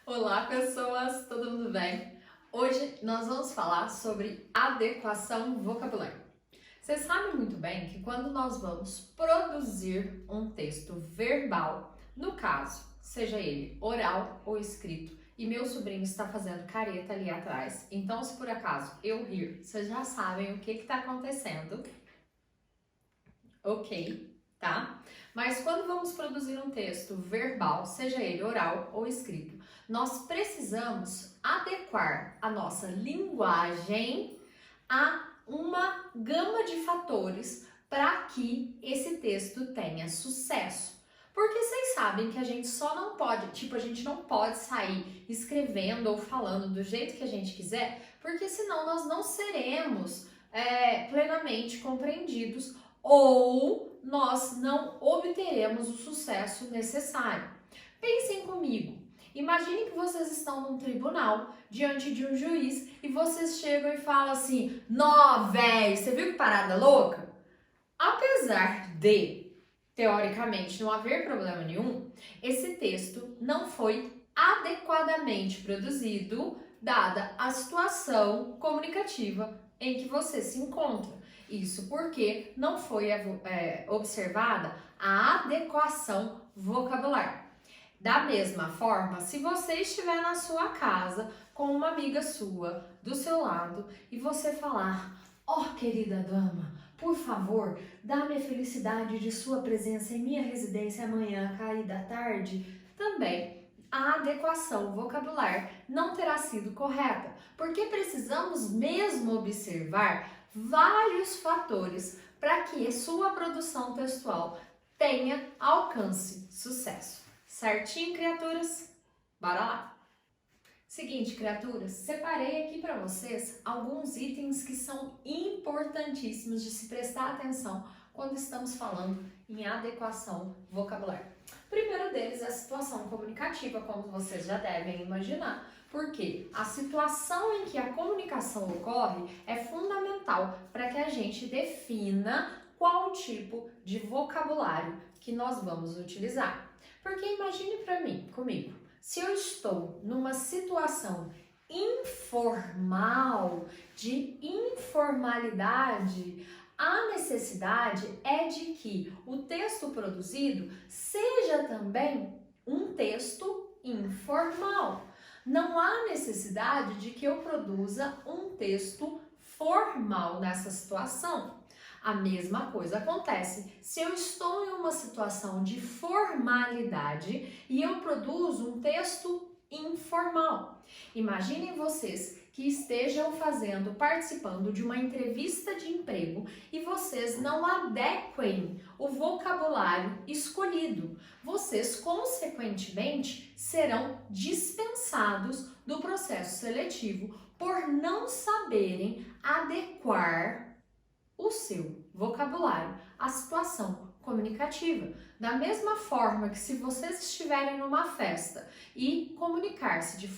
Olá, pessoas, tudo mundo bem? Hoje nós vamos falar sobre adequação vocabular. Vocês sabem muito bem que quando nós vamos produzir um texto verbal, no caso, seja ele oral ou escrito, e meu sobrinho está fazendo careta ali atrás, então se por acaso eu rir, vocês já sabem o que está acontecendo, ok? Tá? Mas quando vamos produzir um texto verbal, seja ele oral ou escrito, nós precisamos adequar a nossa linguagem a uma gama de fatores para que esse texto tenha sucesso. Porque vocês sabem que a gente só não pode, a gente não pode sair escrevendo ou falando do jeito que a gente quiser, porque senão nós não seremos plenamente compreendidos ou nós não obteremos o sucesso necessário. Pensem comigo. Imagine que vocês estão num tribunal, diante de um juiz, e vocês chegam e falam assim: nó, véi, você viu que parada louca? Apesar de, teoricamente, não haver problema nenhum, esse texto não foi adequadamente produzido, dada a situação comunicativa em que você se encontra. Isso porque não foi observada a adequação vocabular. Da mesma forma, se você estiver na sua casa com uma amiga sua do seu lado e você falar: ó, querida dama, por favor, dá-me a felicidade de sua presença em minha residência amanhã, caída da tarde, também a adequação vocabular não terá sido correta, porque precisamos mesmo observar vários fatores para que a sua produção textual tenha alcance sucesso. Certinho, criaturas? Bora lá! Seguinte, criaturas, separei aqui para vocês alguns itens que são importantíssimos de se prestar atenção quando estamos falando em adequação vocabular. O primeiro deles é a situação comunicativa, como vocês já devem imaginar, porque a situação em que a comunicação ocorre é fundamental para que a gente defina qual tipo de vocabulário que nós vamos utilizar. Porque imagine comigo, se eu estou numa situação informal, de informalidade, a necessidade é de que o texto produzido seja também um texto informal. Não há necessidade de que eu produza um texto formal nessa situação. A mesma coisa acontece se eu estou em uma situação de formalidade e eu produzo um texto informal. Imaginem vocês que estejam participando de uma entrevista de emprego e vocês não adequem o vocabulário escolhido. Vocês, consequentemente, serão dispensados do processo seletivo por não saberem adequar o seu vocabulário à situação comunicativa. Da mesma forma que se vocês estiverem numa festa e comunicar-se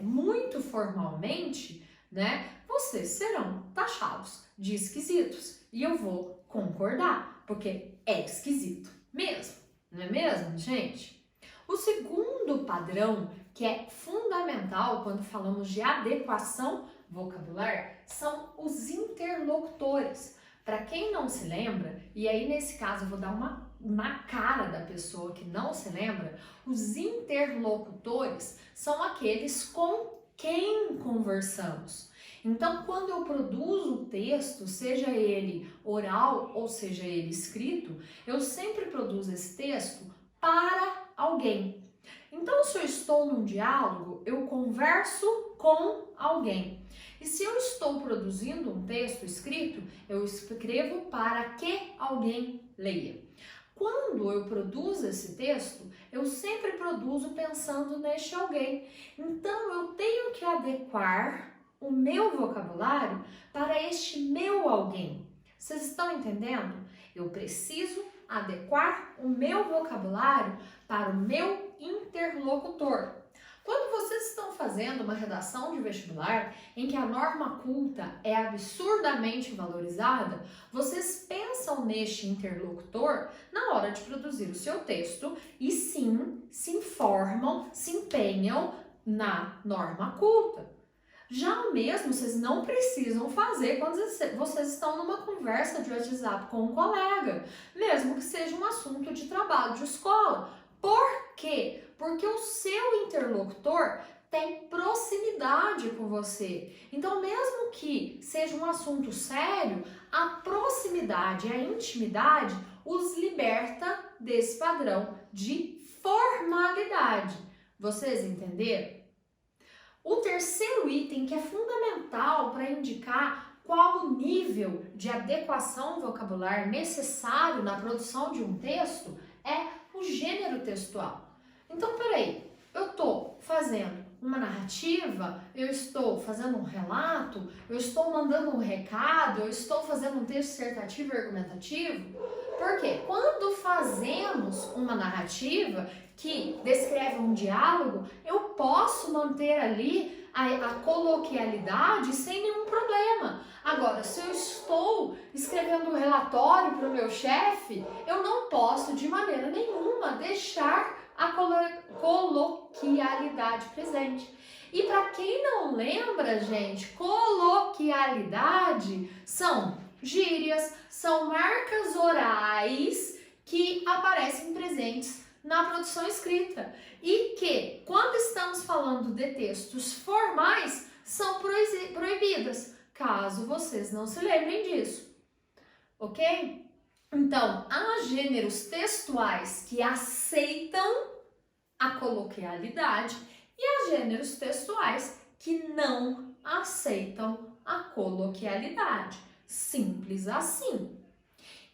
muito formalmente, né, vocês serão taxados de esquisitos. E eu vou concordar, porque é esquisito mesmo, não é mesmo, gente? O segundo padrão, que é fundamental quando falamos de adequação vocabular, são os interlocutores. Para quem não se lembra, e aí nesse caso eu vou dar uma na cara da pessoa que não se lembra, os interlocutores são aqueles com quem conversamos. Então, quando eu produzo o texto, seja ele oral ou seja ele escrito, eu sempre produzo esse texto para alguém. Então, se eu estou num diálogo, eu converso com alguém. E se eu estou produzindo um texto escrito, eu escrevo para que alguém leia. Quando eu produzo esse texto, eu sempre produzo pensando neste alguém. Então, eu tenho que adequar o meu vocabulário para este meu alguém. Vocês estão entendendo? Eu preciso adequar o meu vocabulário para o meu interlocutor. Quando vocês estão fazendo uma redação de vestibular em que a norma culta é absurdamente valorizada, vocês pensam neste interlocutor na hora de produzir o seu texto e sim se informam, se empenham na norma culta. Já o mesmo vocês não precisam fazer quando vocês estão numa conversa de WhatsApp com um colega, mesmo que seja um assunto de trabalho de escola. Por quê? Porque o seu interlocutor tem proximidade com você. Então, mesmo que seja um assunto sério, a proximidade, a intimidade os liberta desse padrão de formalidade. Vocês entenderam? O terceiro item, que é fundamental para indicar qual o nível de adequação vocabular necessário na produção de um texto, é o gênero textual. Então, peraí, eu estou fazendo uma narrativa, eu estou fazendo um relato, eu estou mandando um recado, eu estou fazendo um texto dissertativo e argumentativo? Porque quando fazemos uma narrativa que descreve um diálogo, eu posso manter ali a coloquialidade sem nenhum problema. Agora, se eu estou escrevendo um relatório para o meu chefe, eu não posso de maneira nenhuma deixar a coloquialidade presente. E para quem não lembra, gente, coloquialidade são gírias, são marcas orais que aparecem presentes na produção escrita e que, quando estamos falando de textos formais, são proibidas, caso vocês não se lembrem disso, ok? Então, há gêneros textuais que aceitam a coloquialidade e há gêneros textuais que não aceitam a coloquialidade. Simples assim.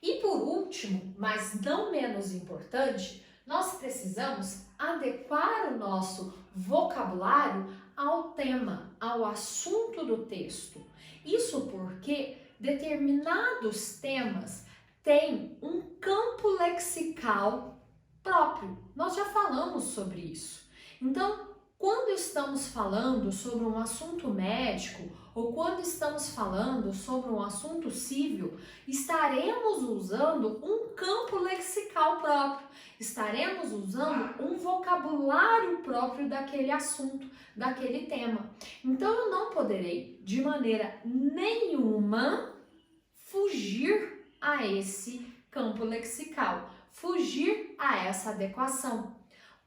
E por último, mas não menos importante, nós precisamos adequar o nosso vocabulário ao tema, ao assunto do texto. Isso porque determinados temas têm um campo lexical próprio. Nós já falamos sobre isso. Então, quando estamos falando sobre um assunto médico ou quando estamos falando sobre um assunto civil, estaremos usando um campo lexical próprio, estaremos usando um vocabulário próprio daquele assunto, daquele tema. Então, eu não poderei, de maneira nenhuma, fugir a esse campo lexical, fugir a essa adequação.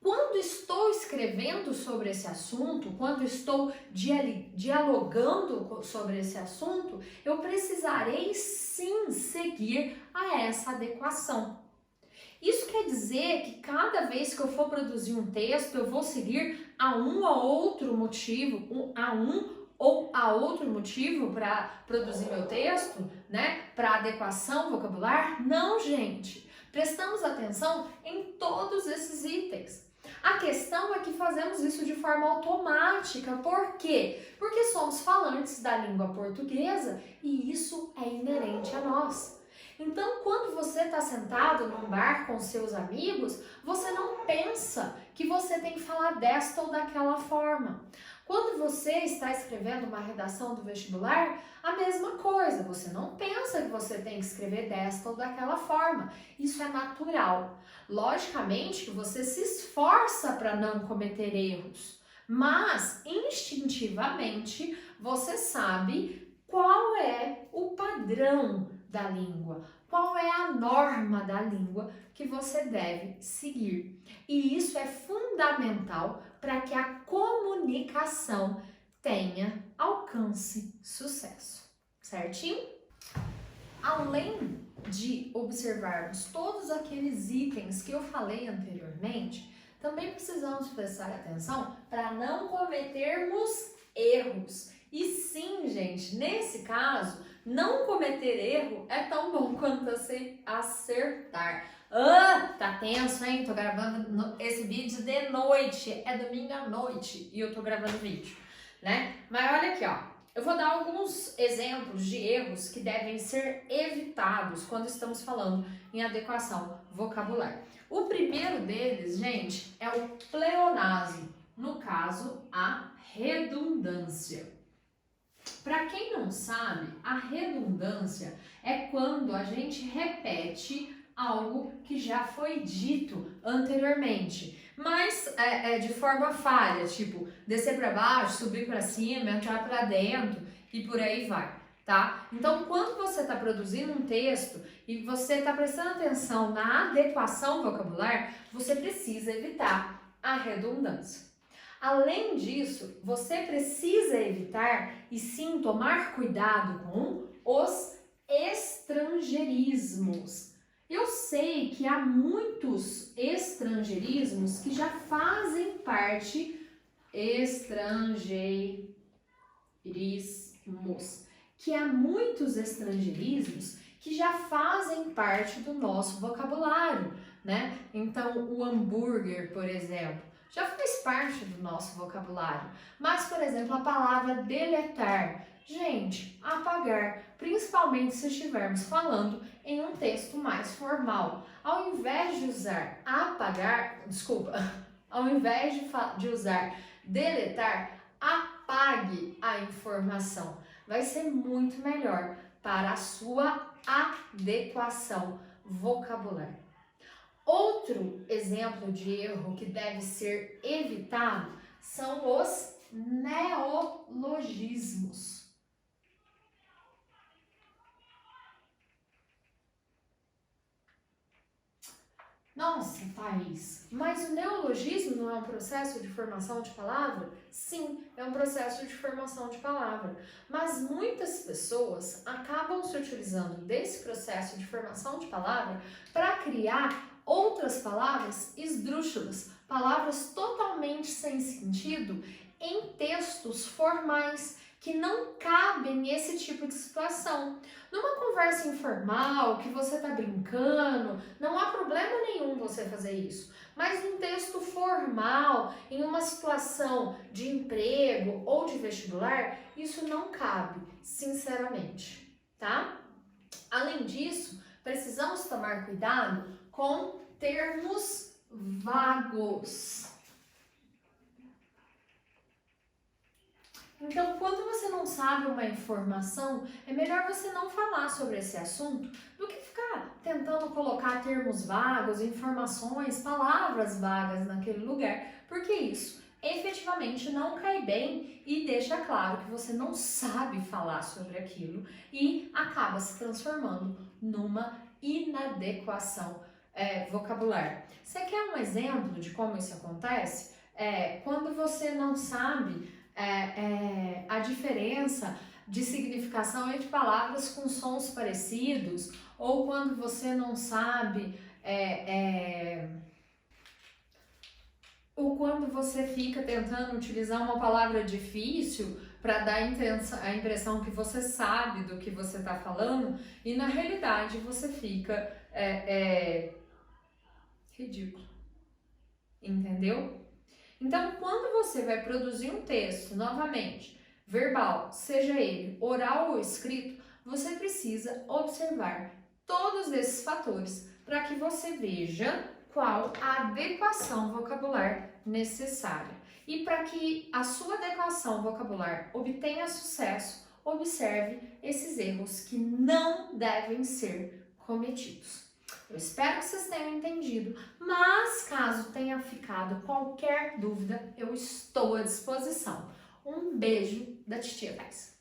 Quando estou escrevendo sobre esse assunto, quando estou dialogando sobre esse assunto, eu precisarei sim seguir a essa adequação. Isso quer dizer que cada vez que eu for produzir um texto, eu vou seguir a um ou outro motivo, para produzir meu texto, né? Para adequação vocabular? Não, gente. Prestamos atenção em todos esses itens. A questão é que fazemos isso de forma automática. Por quê? Porque somos falantes da língua portuguesa e isso é inerente a nós. Então, quando você está sentado num bar com seus amigos, você não pensa que você tem que falar desta ou daquela forma. Quando você está escrevendo uma redação do vestibular, a mesma coisa. Você não pensa que você tem que escrever desta ou daquela forma. Isso é natural. Logicamente que você se esforça para não cometer erros, mas instintivamente você sabe qual é o padrão da língua, qual é a norma da língua que você deve seguir. E isso é fundamental para que a comunicação tenha alcance, sucesso, certinho? Além de observarmos todos aqueles itens que eu falei anteriormente, também precisamos prestar atenção para não cometermos erros. E sim, gente, nesse caso, não cometer erro é tão bom quanto você acertar. Tá tenso, hein? Tô gravando esse vídeo de noite, é domingo à noite e eu tô gravando vídeo, né? Mas olha aqui, ó. Eu vou dar alguns exemplos de erros que devem ser evitados quando estamos falando em adequação vocabular. O primeiro deles, gente, é o pleonasmo. No caso, caso, a redundância. Para quem não sabe, a redundância é quando a gente repete algo que já foi dito anteriormente, mas de forma falha, tipo descer para baixo, subir para cima, entrar para dentro e por aí vai, tá? Então, quando você está produzindo um texto e você está prestando atenção na adequação vocabular, você precisa evitar a redundância. Além disso, você precisa evitar e sim tomar cuidado com os estrangeirismos. Eu sei que há muitos estrangeirismos que já fazem parte do nosso vocabulário, né? Então, o hambúrguer, por exemplo, já faz parte do nosso vocabulário. Mas, por exemplo, a palavra deletar, gente, apagar, principalmente se estivermos falando em um texto mais formal. Ao invés de usar de usar deletar, apague a informação. Vai ser muito melhor para a sua adequação vocabular. Outro exemplo de erro que deve ser evitado são os neologismos. Nossa, Thaís, mas o neologismo não é um processo de formação de palavra? Sim, é um processo de formação de palavra. Mas muitas pessoas acabam se utilizando desse processo de formação de palavra para criar outras palavras esdrúxulas, palavras totalmente sem sentido em textos formais que não cabem nesse tipo de situação. Numa conversa informal, que você está brincando, não há problema nenhum você fazer isso. Mas num texto formal, em uma situação de emprego ou de vestibular, isso não cabe, sinceramente, tá? Além disso, precisamos tomar cuidado com termos vagos. Então, quando você não sabe uma informação, é melhor você não falar sobre esse assunto do que ficar tentando colocar termos vagos, informações, palavras vagas naquele lugar, porque isso efetivamente não cai bem e deixa claro que você não sabe falar sobre aquilo e acaba se transformando numa inadequação vocabular. Você quer um exemplo de como isso acontece? Quando você não sabe a diferença de significação entre palavras com sons parecidos, ou quando você não sabe ou quando você fica tentando utilizar uma palavra difícil para dar a impressão que você sabe do que você está falando e na realidade você fica ridículo, entendeu? Então, quando você vai produzir um texto, novamente, verbal, seja ele oral ou escrito, você precisa observar todos esses fatores para que você veja qual a adequação vocabular necessária. E para que a sua adequação vocabular obtenha sucesso, observe esses erros que não devem ser cometidos. Eu espero que vocês tenham entendido, mas caso tenha ficado qualquer dúvida, eu estou à disposição. Um beijo da Titia Thais.